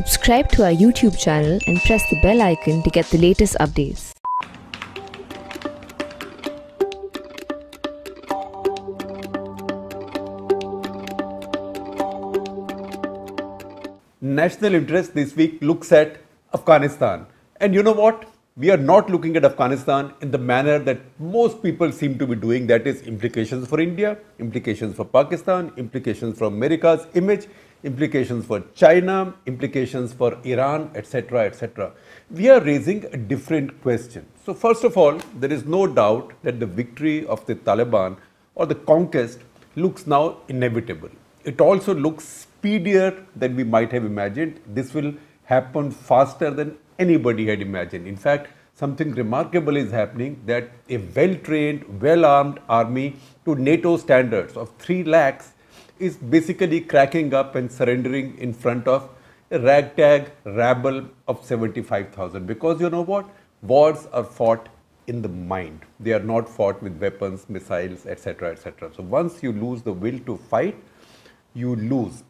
Subscribe to our YouTube channel and press the bell icon to get the latest updates. National interest this week looks at Afghanistan. And you know what? We are not looking at Afghanistan in the manner that most people seem to be doing, that is implications for India, implications for Pakistan, implications for America's image, implications for China, implications for Iran, etc., etc. We are raising a different question. So first of all, there is no doubt that the victory of the Taliban or the conquest looks now inevitable. It also looks speedier than we might have imagined. This will happen faster than anybody had imagined. In fact, something remarkable is happening, that a well-trained, well-armed army to NATO standards of 3 lakhs is basically cracking up and surrendering in front of a ragtag rabble of 75,000. Because you know what? Wars are fought in the mind. They are not fought with weapons, missiles, etc., etc. So once you lose the will to fight, you lose.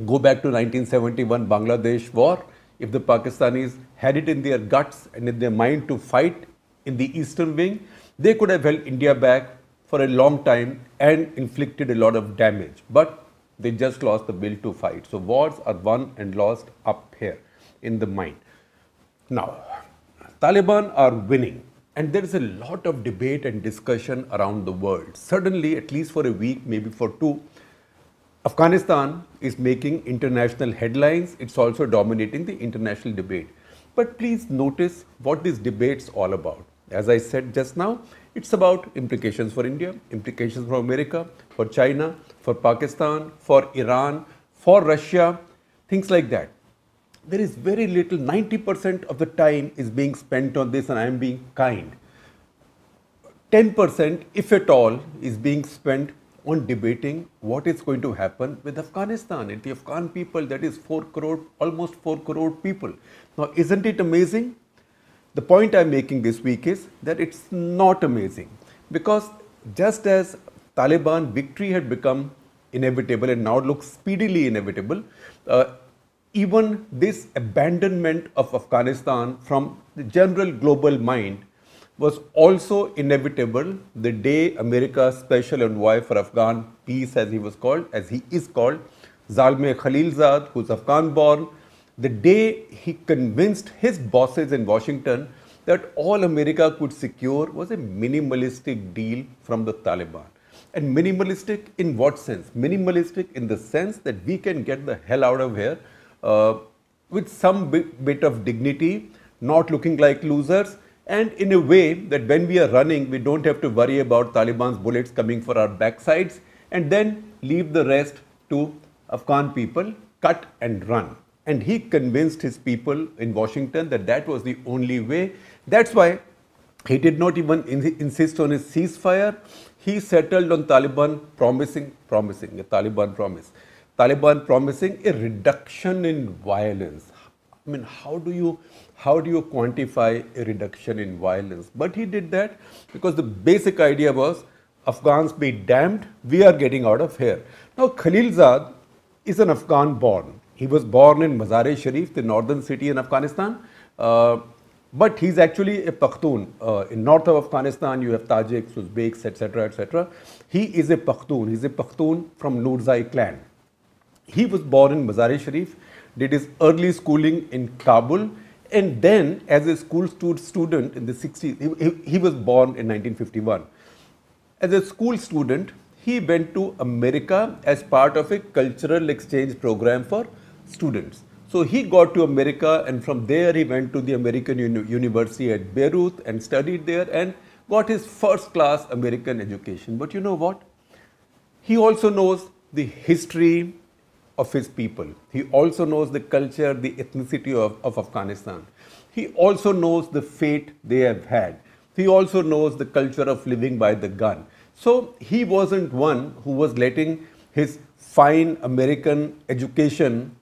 Go back to 1971 Bangladesh war. If the Pakistanis had it in their guts and in their mind to fight in the eastern wing, they could have held India back for a long time and inflicted a lot of damage. But they just lost the will to fight. So wars are won and lost up here in the mind. Now, Taliban are winning. And there is a lot of debate and discussion around the world. Suddenly, at least for a week, maybe for 2, Afghanistan is making international headlines. It's also dominating the international debate. But please notice what this debate's all about. As I said just now, it's about implications for India, implications for America, for China, for Pakistan, for Iran, for Russia, things like that. There is very little, 90% of the time is being spent on this, and I am being kind. 10%, if at all, is being spent on debating what is going to happen with Afghanistan and the Afghan people, that is 4 crore, almost 4 crore people. Now, isn't it amazing? The point I'm making this week is that it's not amazing, because just as Taliban victory had become inevitable and now looks speedily inevitable, even this abandonment of Afghanistan from the general global mind was also inevitable the day America's special envoy for Afghan peace, as he is called, Zalmay Khalilzad, who's Afghan born, the day he convinced his bosses in Washington that all America could secure was a minimalistic deal from the Taliban. And minimalistic in what sense? Minimalistic in the sense that we can get the hell out of here with some bit of dignity, not looking like losers, and in a way that when we are running, we don't have to worry about Taliban's bullets coming for our backsides, and then leave the rest to Afghan people, cut and run. And he convinced his people in Washington that that was the only way. That's why he did not even insist on a ceasefire. He settled on Taliban promising a Taliban promise. Taliban promising a reduction in violence. I mean, how do you quantify a reduction in violence? But he did that because the basic idea was, Afghans be damned, we are getting out of here. Now, Khalilzad is an Afghan born. He was born in Mazar-e-Sharif, the northern city in Afghanistan. But he's actually a Pakhtun. In north of Afghanistan, you have Tajiks, Uzbeks, etc., etc. He is a Pakhtun. He's a Pakhtun from Nurzai clan. He was born in Mazar-e-Sharif, did his early schooling in Kabul, and then as a school student in the 60s, he was born in 1951. As a school student, he went to America as part of a cultural exchange program for students. So he got to America, and from there he went to the American University at Beirut and studied there and got his first class American education. But you know what? He also knows the history of his people. He also knows the culture, the ethnicity of Afghanistan. He also knows the fate they have had. He also knows the culture of living by the gun. So he wasn't one who was letting his fine American education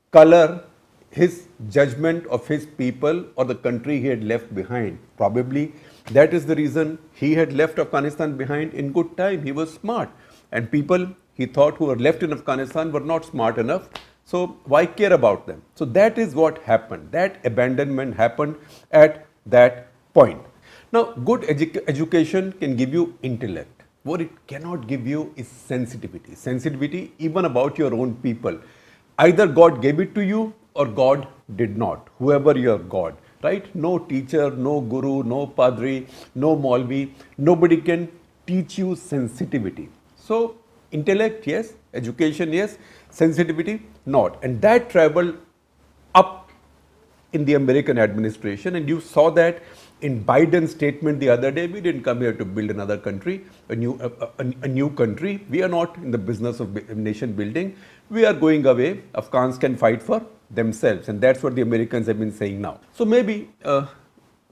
color his judgment of his people or the country he had left behind. Probably that is the reason he had left Afghanistan behind in good time. He was smart, and people he thought who were left in Afghanistan were not smart enough So why care about them? So that is what happened. That abandonment happened at that point. Now, good education can give you intellect. What it cannot give you is sensitivity. Sensitivity even about your own people. Either God gave it to you or God did not, whoever your God, right? No teacher, no guru, no padri, no Maulvi, nobody can teach you sensitivity. So, intellect, yes, education, yes, sensitivity, not. And that traveled up in the American administration, and you saw that in Biden's statement the other day. We didn't come here to build another country, a new country. We are not in the business of nation building. We are going away. Afghans can fight for themselves, and that's what the Americans have been saying now. So maybe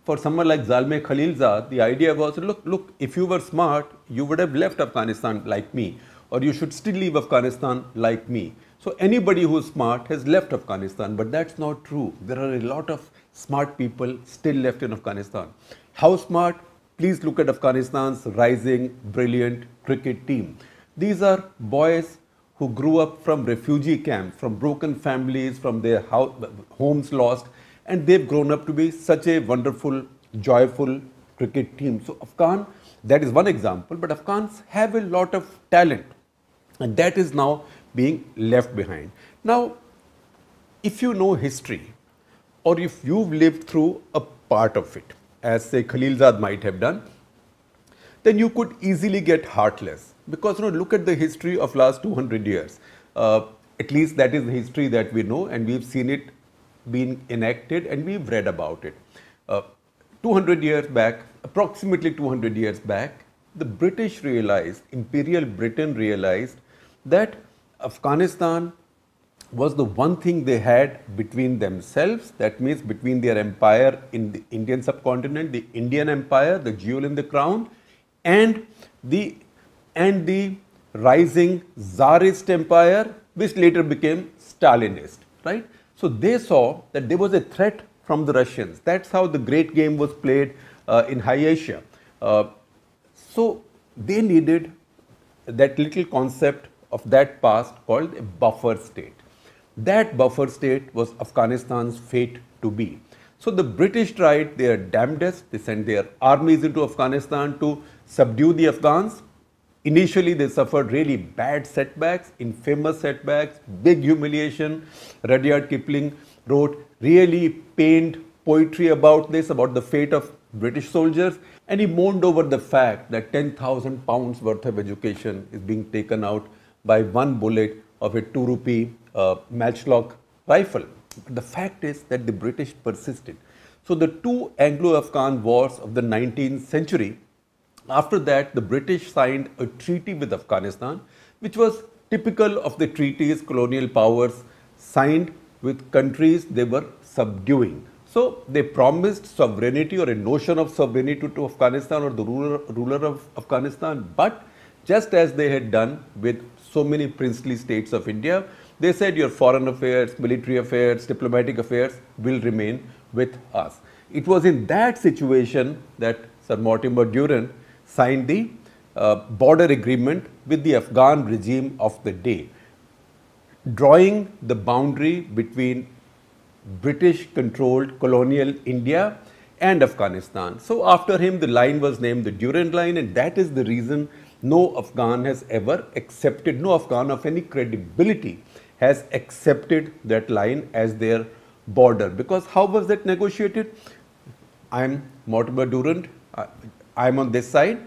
for someone like Zalmay Khalilzad, the idea was, look, if you were smart, you would have left Afghanistan like me, or you should still leave Afghanistan like me. So anybody who is smart has left Afghanistan, but that's not true. There are a lot of smart people still left in Afghanistan. How smart? Please look at Afghanistan's rising, brilliant cricket team. These are boys who grew up from refugee camps, from broken families, from their homes lost, and they've grown up to be such a wonderful, joyful cricket team. So Afghan, that is one example, but Afghans have a lot of talent, and that is now being left behind. Now, if you know history, or if you've lived through a part of it, as say Khalilzad might have done, then you could easily get heartless. Because look at the history of last 200 years. At least that is the history that we know, and we've seen it being enacted, and we've read about it. 200 years back, approximately 200 years back, the British realized, Imperial Britain realized that Afghanistan was the one thing they had between themselves. That means between their empire in the Indian subcontinent, the Indian Empire, the jewel in the crown, and the rising Tsarist empire, which later became Stalinist, right? So they saw that there was a threat from the Russians. That's how the great game was played in High Asia. So they needed that little concept of that past called a buffer state. That buffer state was Afghanistan's fate to be. So the British tried their damnedest. They sent their armies into Afghanistan to subdue the Afghans. Initially, they suffered really bad setbacks, infamous setbacks, big humiliation. Rudyard Kipling wrote really pained poetry about this, about the fate of British soldiers, and he mourned over the fact that 10,000 pounds worth of education is being taken out by one bullet of a 2 rupee matchlock rifle. But the fact is that the British persisted. So the two Anglo-Afghan wars of the 19th century, after that the British signed a treaty with Afghanistan, which was typical of the treaties colonial powers signed with countries they were subduing. So they promised sovereignty or a notion of sovereignty to Afghanistan or the ruler of Afghanistan, but just as they had done with so many princely states of India, they said your foreign affairs, military affairs, diplomatic affairs will remain with us. It was in that situation that Sir Mortimer Durrand signed the border agreement with the Afghan regime of the day, drawing the boundary between British-controlled colonial India and Afghanistan. So after him, the line was named the Durrand Line, and that is the reason no Afghan has ever accepted, no Afghan of any credibility has accepted that line as their border. Because how was that negotiated? I am Mortimer Durrand, I am on this side.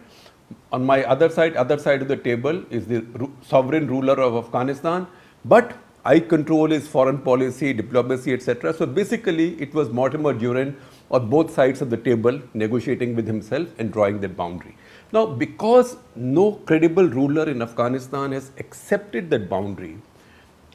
On my other side of the table is the sovereign ruler of Afghanistan, but I control his foreign policy, diplomacy, etc. So basically, it was Mortimer Durrand on both sides of the table negotiating with himself and drawing that boundary. Now, because no credible ruler in Afghanistan has accepted that boundary,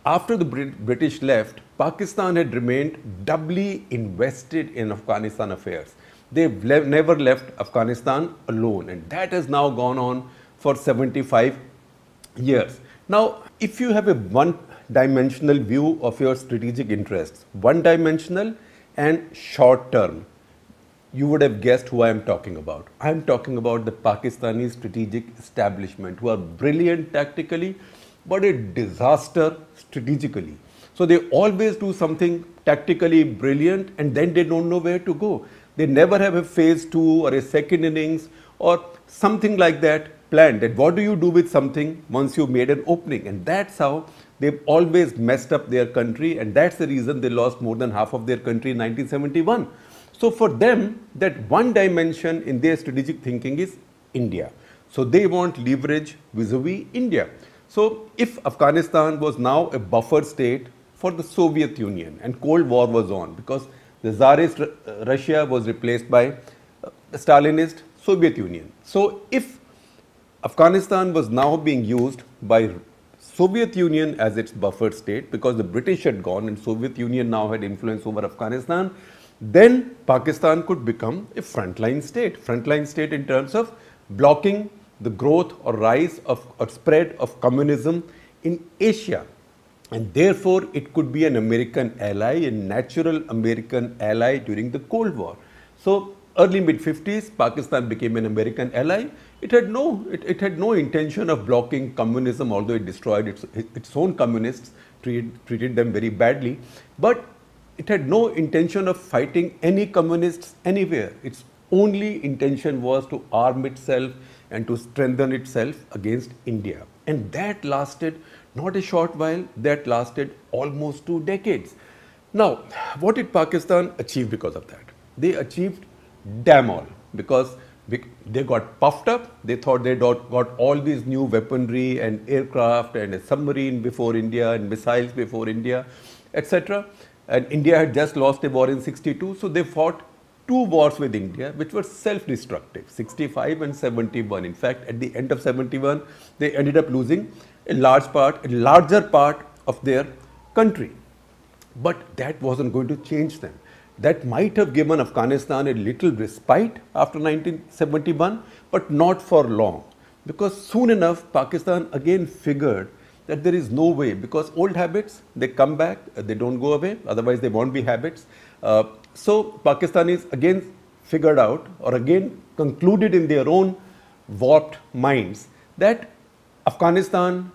after the British left, Pakistan had remained doubly invested in Afghanistan affairs. They've never left Afghanistan alone, and that has now gone on for 75 years. Now, if you have a one-dimensional view of your strategic interests, one-dimensional and short-term, you would have guessed who I am talking about. I am talking about the Pakistani strategic establishment, who are brilliant tactically, but a disaster strategically. So they always do something tactically brilliant and then they don't know where to go. They never have a phase 2 or a second innings or something like that planned. That what do you do with something once you've made an opening? And that's how they've always messed up their country, and that's the reason they lost more than half of their country in 1971. So for them, that one dimension in their strategic thinking is India. So they want leverage vis-a-vis India. So if Afghanistan was now a buffer state for the Soviet Union and Cold War was on, because the Tsarist Russia was replaced by the Stalinist Soviet Union. So if Afghanistan was now being used by Soviet Union as its buffer state, because the British had gone and Soviet Union now had influence over Afghanistan, then Pakistan could become a frontline state in terms of blocking the growth or rise of or spread of communism in Asia. And therefore, it could be an American ally, a natural American ally during the Cold War. So early mid-50s, Pakistan became an American ally. It had no intention of blocking communism, although it destroyed its own communists, treated them very badly. But it had no intention of fighting any communists anywhere. Its only intention was to arm itself and to strengthen itself against India. And that lasted not a short while, that lasted almost 2 decades. Now, what did Pakistan achieve because of that? They achieved damn all, because they got puffed up. They thought they got all these new weaponry and aircraft and a submarine before India and missiles before India, etc. And India had just lost a war in 62, so they fought 2 wars with India, which were self-destructive, 65 and 71. In fact, at the end of 71, they ended up losing a larger part of their country. But that wasn't going to change them. That might have given Afghanistan a little respite after 1971, but not for long. Because soon enough, Pakistan again figured that there is no way, because old habits, they come back, they don't go away, otherwise they won't be habits. So Pakistanis again figured out, or again concluded in their own warped minds, that Afghanistan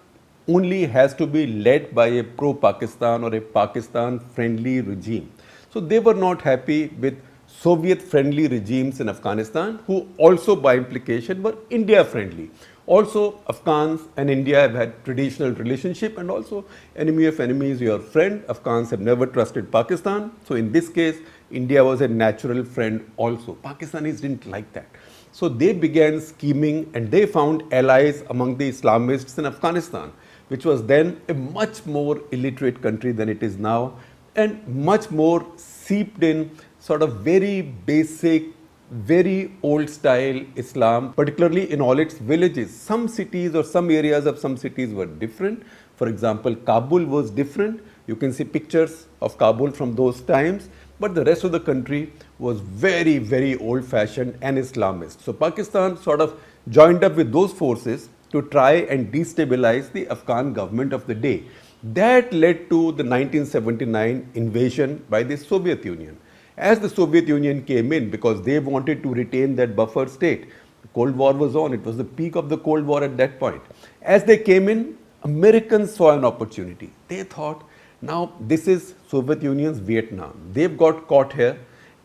only has to be led by a pro-Pakistan or a Pakistan-friendly regime. So they were not happy with Soviet-friendly regimes in Afghanistan, who also by implication were India-friendly. Also, Afghans and India have had traditional relationship, and also enemy of enemy is your friend. Afghans have never trusted Pakistan. So in this case, India was a natural friend also. Pakistanis didn't like that. So they began scheming and they found allies among the Islamists in Afghanistan, which was then a much more illiterate country than it is now, and much more seeped in sort of very basic, very old style Islam, particularly in all its villages. Some cities or some areas of some cities were different. For example, Kabul was different. You can see pictures of Kabul from those times, but the rest of the country was very, very old fashioned and Islamist. So Pakistan sort of joined up with those forces to try and destabilize the Afghan government of the day. That led to the 1979 invasion by the Soviet Union. As the Soviet Union came in, because they wanted to retain that buffer state, the Cold War was on, it was the peak of the Cold War at that point. As they came in, Americans saw an opportunity. They thought, now this is Soviet Union's Vietnam. They've got caught here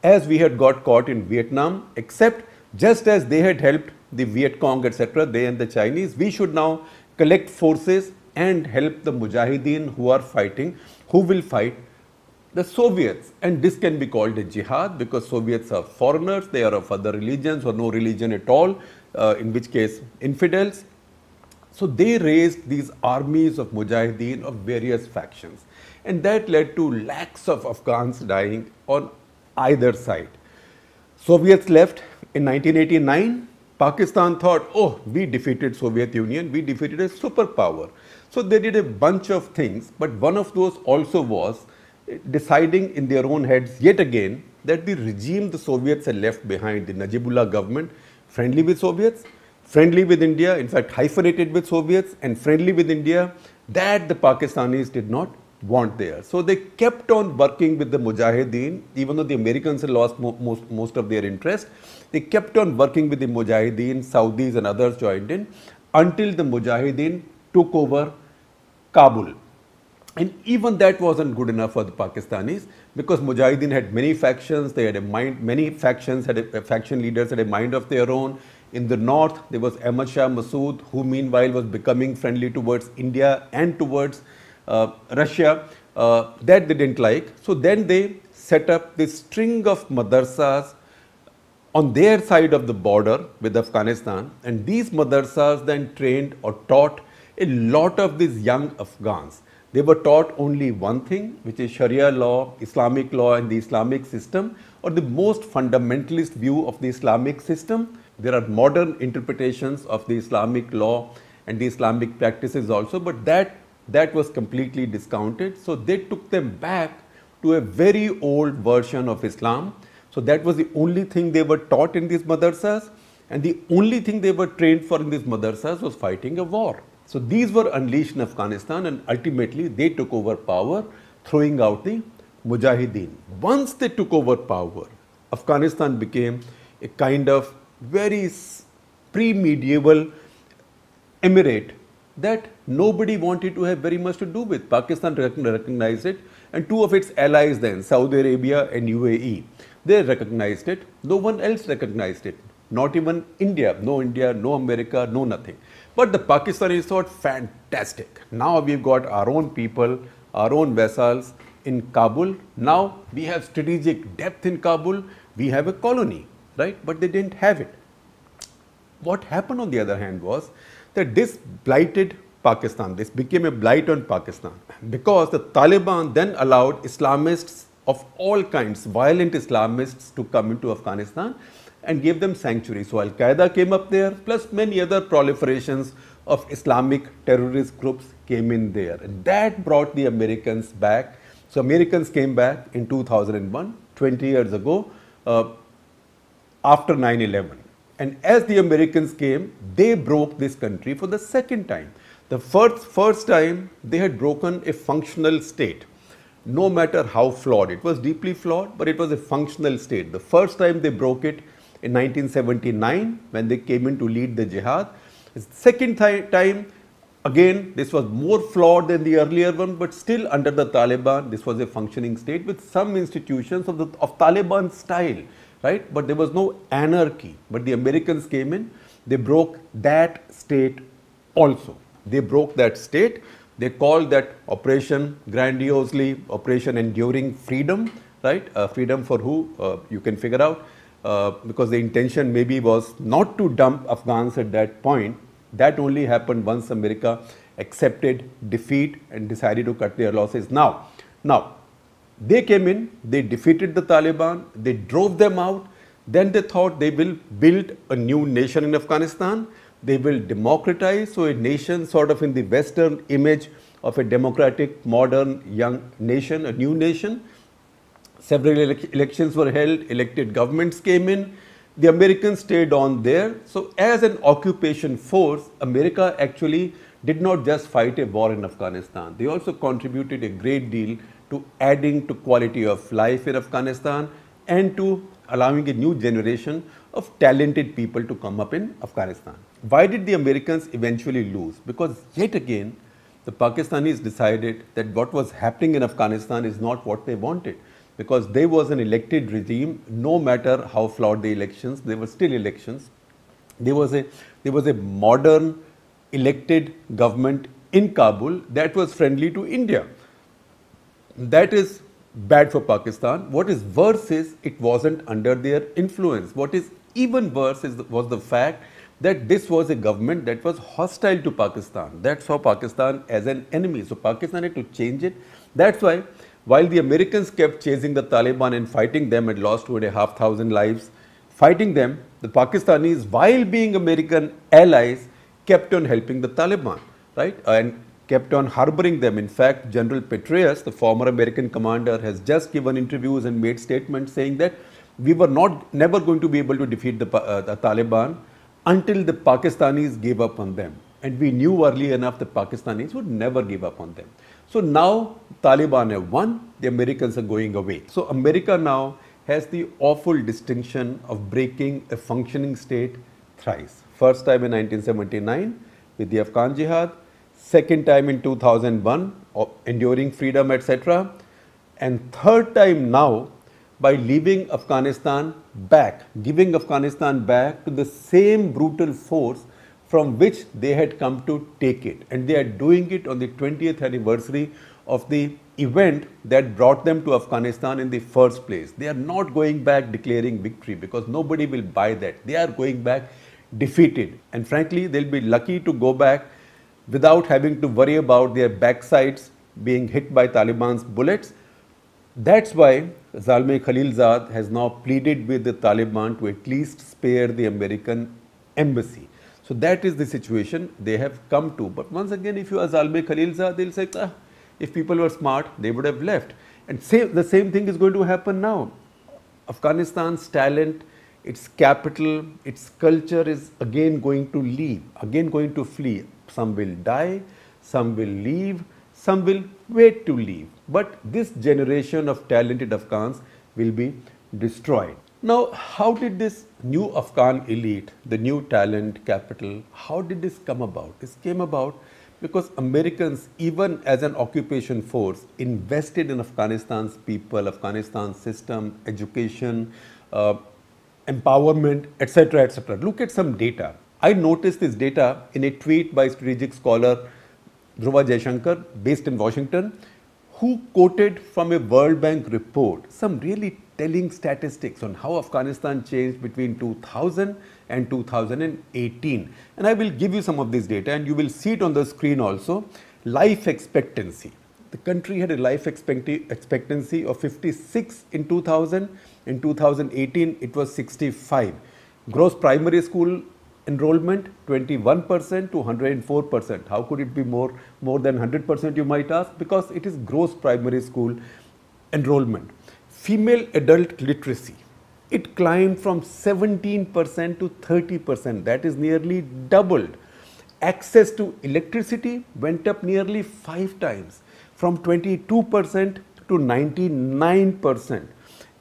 as we had got caught in Vietnam, except just as they had helped the Viet Cong, etc., they and the Chinese, we should now collect forces and help the Mujahideen who are fighting, who will fight the Soviets. And this can be called a jihad, because Soviets are foreigners, they are of other religions or no religion at all, in which case infidels. So they raised these armies of Mujahideen of various factions, and that led to lakhs of Afghans dying on either side. Soviets left in 1989. Pakistan thought, oh, we defeated Soviet Union, we defeated a superpower. So they did a bunch of things, but one of those also was deciding in their own heads yet again that the regime the Soviets had left behind, the Najibullah government, friendly with Soviets, friendly with India, in fact hyphenated with Soviets, and friendly with India, that the Pakistanis did not want there. So they kept on working with the Mujahideen, even though the Americans had lost most of their interest. They kept on working with the Mujahideen, Saudis and others joined in, until the Mujahideen took over Kabul. And even that wasn't good enough for the Pakistanis, because Mujahideen had many factions. They had a mind. Many factions had faction leaders had a mind of their own. In the north, there was Ahmad Shah Massoud, who meanwhile was becoming friendly towards India and towards Russia. That they didn't like. So then they set up this string of madrasas on their side of the border with Afghanistan, and these madrasas then trained or taught a lot of these young Afghans. They were taught only one thing, which is Sharia law, Islamic law and the Islamic system, or the most fundamentalist view of the Islamic system. There are modern interpretations of the Islamic law and the Islamic practices also, but that was completely discounted. So they took them back to a very old version of Islam. So that was the only thing they were taught in these madrasas, and the only thing they were trained for in these madrasas was fighting a war. So these were unleashed in Afghanistan, and ultimately they took over power, throwing out the Mujahideen. Once they took over power, Afghanistan became a kind of very pre-medieval emirate that nobody wanted to have very much to do with. Pakistan recognized it, and two of its allies then, Saudi Arabia and UAE, they recognized it. No one else recognized it. Not even India, no America, no nothing. But the Pakistanis thought, fantastic. Now we've got our own people, our own vassals in Kabul. Now we have strategic depth in Kabul. We have a colony, right? But they didn't have it. What happened on the other hand was that this blighted Pakistan. This became a blight on Pakistan, because the Taliban then allowed Islamists of all kinds, violent Islamists, to come into Afghanistan and gave them sanctuary. So Al-Qaeda came up there, plus many other proliferations of Islamic terrorist groups came in there. And that brought the Americans back. So Americans came back in 2001, 20 years ago, after 9/11. And as the Americans came, they broke this country for the second time. The first time they had broken a functional state, no matter how flawed. It was deeply flawed, but it was a functional state. The first time they broke it in 1979, when they came in to lead the jihad. The second time, again, this was more flawed than the earlier one, but still under the Taliban, this was a functioning state with some institutions of Taliban style, right? But there was no anarchy. But the Americans came in, they broke that state also. They broke that state. They called that operation grandiosely Operation Enduring Freedom, right? Freedom for who? You can figure out. Because the intention maybe was not to dump Afghans at that point. That only happened once America accepted defeat and decided to cut their losses. Now, they came in, they defeated the Taliban, they drove them out. Then they thought they will build a new nation in Afghanistan. They will democratize, so a nation sort of in the Western image of a democratic, modern, young nation, a new nation. Several elections were held, elected governments came in. The Americans stayed on there. So as an occupation force, America actually did not just fight a war in Afghanistan. They also contributed a great deal to adding to quality of life in Afghanistan and to allowing a new generation of talented people to come up in Afghanistan. Why did the Americans eventually lose? Because yet again, the Pakistanis decided that what was happening in Afghanistan is not what they wanted. Because there was an elected regime, no matter how flawed the elections, there were still elections. There was a modern elected government in Kabul that was friendly to India. That is bad for Pakistan. What is worse is it wasn't under their influence. What is even worse was the fact that this was a government that was hostile to Pakistan, that saw Pakistan as an enemy. So Pakistan had to change it. That's why, while the Americans kept chasing the Taliban and fighting them and lost 2,500 lives, fighting them, the Pakistanis, while being American allies, kept on helping the Taliban, right? And kept on harboring them. In fact, General Petraeus, the former American commander, has just given interviews and made statements saying that we were never going to be able to defeat the Taliban until the Pakistanis gave up on them. And we knew early enough the Pakistanis would never give up on them. So now Taliban have won, the Americans are going away. So America now has the awful distinction of breaking a functioning state thrice. First time in 1979 with the Afghan Jihad, second time in 2001, of enduring freedom, etc., and third time now by leaving Afghanistan back, giving Afghanistan back to the same brutal force from which they had come to take it. And they are doing it on the 20th anniversary of the event that brought them to Afghanistan in the first place. They are not going back declaring victory because nobody will buy that. They are going back defeated. And frankly, they'll be lucky to go back without having to worry about their backsides being hit by Taliban's bullets. That's why Zalmay Khalilzad has now pleaded with the Taliban to at least spare the American embassy. So that is the situation they have come to. But once again, if you are Zalmay Khalilzad, they'll say, if people were smart, they would have left. And the same thing is going to happen now. Afghanistan's talent, its capital, its culture is again going to leave, again going to flee. Some will die, some will leave, some will wait to leave. But this generation of talented Afghans will be destroyed. Now, how did this new Afghan elite, the new talent capital, how did this come about? This came about because Americans, even as an occupation force, invested in Afghanistan's people, Afghanistan's system, education, empowerment, etc., etc. Look at some data. I noticed this data in a tweet by strategic scholar Dhruva Jaishankar, based in Washington, who quoted from a World Bank report some really telling statistics on how Afghanistan changed between 2000 and 2018. And I will give you some of this data and you will see it on the screen also. Life expectancy. The country had a life expectancy of 56 in 2000. In 2018, it was 65. Gross primary school enrollment 21% to 104%. How could it be more than 100%, you might ask? Because it is gross primary school enrollment. Female adult literacy, it climbed from 17% to 30%. That is nearly doubled. Access to electricity went up nearly 5 times, from 22% to 99%.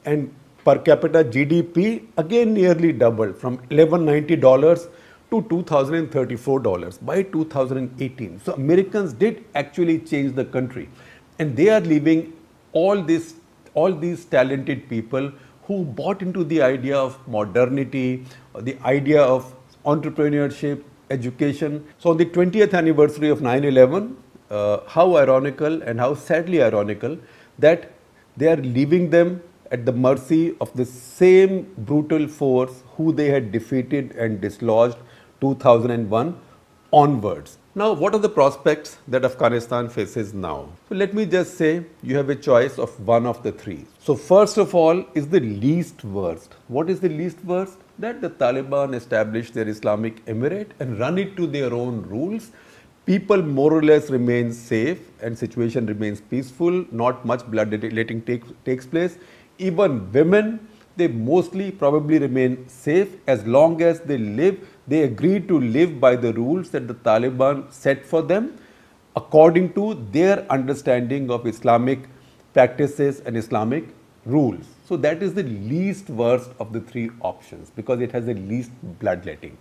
And per capita GDP again nearly doubled, from $1190 to $2,034 by 2018. So Americans did actually change the country, and they are leaving all these talented people who bought into the idea of modernity, the idea of entrepreneurship, education. So on the 20th anniversary of 9/11, how ironical and how sadly ironical that they are leaving them at the mercy of the same brutal force who they had defeated and dislodged 2001 onwards. Now, what are the prospects that Afghanistan faces now? So let me just say you have a choice of one of the three. So first of all is the least worst. What is the least worst? That the Taliban establish their Islamic Emirate and run it to their own rules. People more or less remain safe and situation remains peaceful. Not much bloodletting takes place. Even women, they mostly probably remain safe as long as they agree to live by the rules that the Taliban set for them according to their understanding of Islamic practices and Islamic rules. So that is the least worst of the three options because it has the least bloodletting.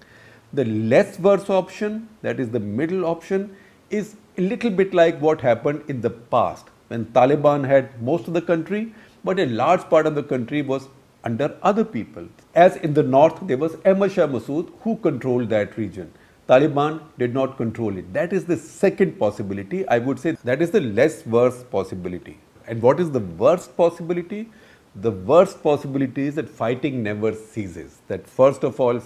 The less worse option, that is the middle option, is a little bit like what happened in the past when Taliban had most of the country, but a large part of the country was under other people. As in the north, there was Ahmad Shah Massoud who controlled that region. Taliban did not control it. That is the second possibility. I would say that is the less worse possibility. And what is the worst possibility? The worst possibility is that fighting never ceases. That first of all,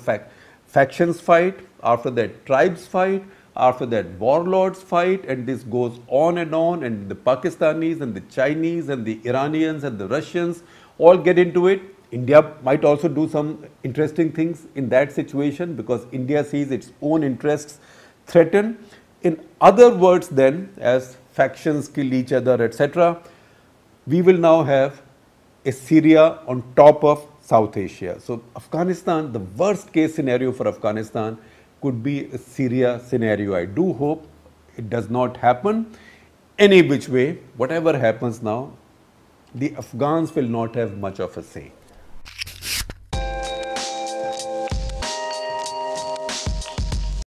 factions fight, after that tribes fight, after that warlords fight, and this goes on, and the Pakistanis and the Chinese and the Iranians and the Russians all get into it. India might also do some interesting things in that situation because India sees its own interests threatened. In other words then, as factions kill each other, etc., we will now have a Syria on top of South Asia. So Afghanistan, the worst case scenario for Afghanistan could be a Syria scenario. I do hope it does not happen. Any which way, whatever happens now, the Afghans will not have much of a say.